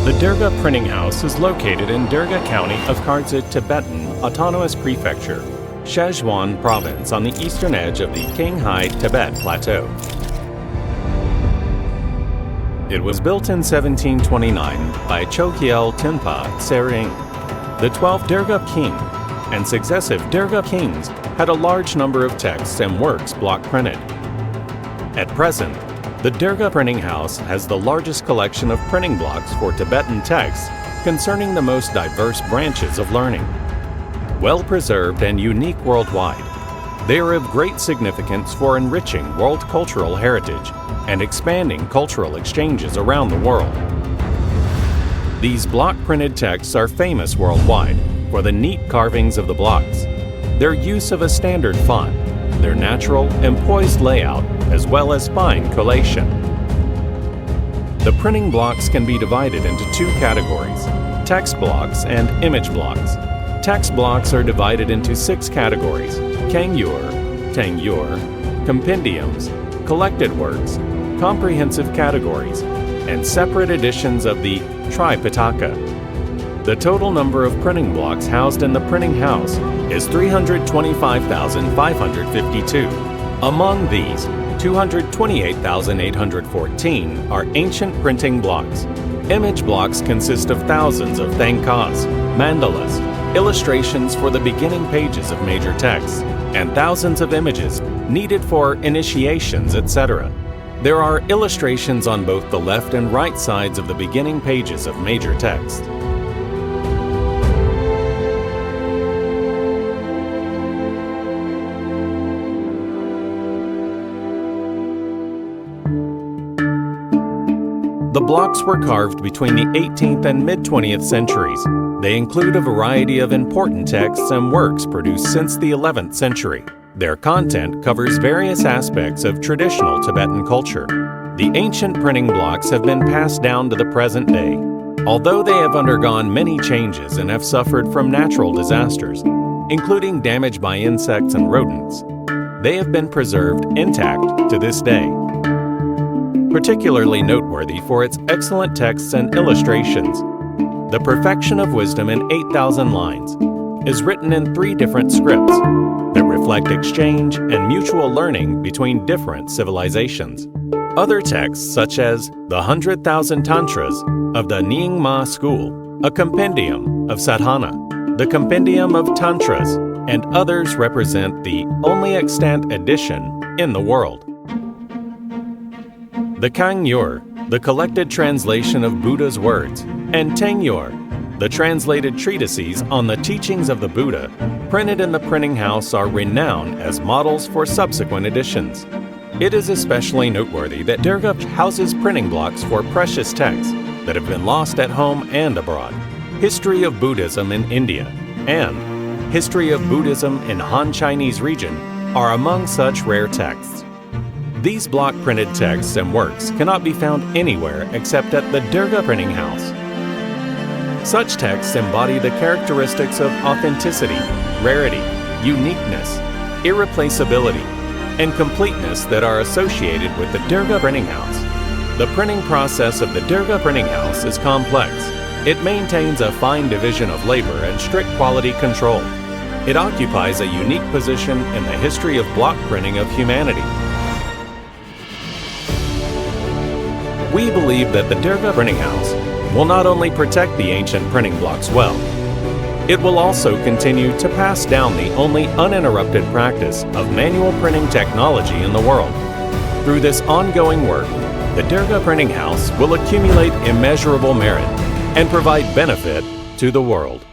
The Dege Printing House is located in Dege County of Garze Tibetan Autonomous Prefecture, Sichuan Province on the eastern edge of the Qinghai Tibet Plateau. It was built in 1729 by Chogyal Tenpa Tsering. The 12th Derge king and successive Derge kings had a large number of texts and works block printed. At present, the Dege Printing House has the largest collection of printing blocks for Tibetan texts concerning the most diverse branches of learning. Well-preserved and unique worldwide, they are of great significance for enriching world cultural heritage and expanding cultural exchanges around the world. These block-printed texts are famous worldwide for the neat carvings of the blocks, their use of a standard font, their natural and poised layout, as well as fine collation. The printing blocks can be divided into two categories, text blocks and image blocks. Text blocks are divided into 6 categories: Kangyur, Tangyur, compendiums, collected works, comprehensive categories, and separate editions of the Tripitaka. The total number of printing blocks housed in the printing house is 325,552. Among these, 228,814 are ancient printing blocks. Image blocks consist of thousands of thangkas, mandalas, illustrations for the beginning pages of major texts, and thousands of images needed for initiations, etc. There are illustrations on both the left and right sides of the beginning pages of major texts. The blocks were carved between the 18th and mid-20th centuries. They include a variety of important texts and works produced since the 11th century. Their content covers various aspects of traditional Tibetan culture. The ancient printing blocks have been passed down to the present day. Although they have undergone many changes and have suffered from natural disasters, including damage by insects and rodents, they have been preserved intact to this day. Particularly noteworthy for its excellent texts and illustrations, the Perfection of Wisdom in 8,000 lines is written in 3 different scripts that reflect exchange and mutual learning between different civilizations. Other texts, such as the 100,000 Tantras of the Nyingma school, a compendium of sadhana, the compendium of Tantras, and others represent the only extant edition in the world. The Kangyur, the collected translation of Buddha's words, and Tangyur, the translated treatises on the teachings of the Buddha, printed in the printing house, are renowned as models for subsequent editions. It is especially noteworthy that Derge houses printing blocks for precious texts that have been lost at home and abroad. History of Buddhism in India and History of Buddhism in Han Chinese region are among such rare texts. These block-printed texts and works cannot be found anywhere except at the Dege Printing House. Such texts embody the characteristics of authenticity, rarity, uniqueness, irreplaceability, and completeness that are associated with the Dege Printing House. The printing process of the Dege Printing House is complex. It maintains a fine division of labor and strict quality control. It occupies a unique position in the history of block printing of humanity. We believe that the Dege Printing House will not only protect the ancient printing blocks well, it will also continue to pass down the only uninterrupted practice of manual printing technology in the world. Through this ongoing work, the Dege Printing House will accumulate immeasurable merit and provide benefit to the world.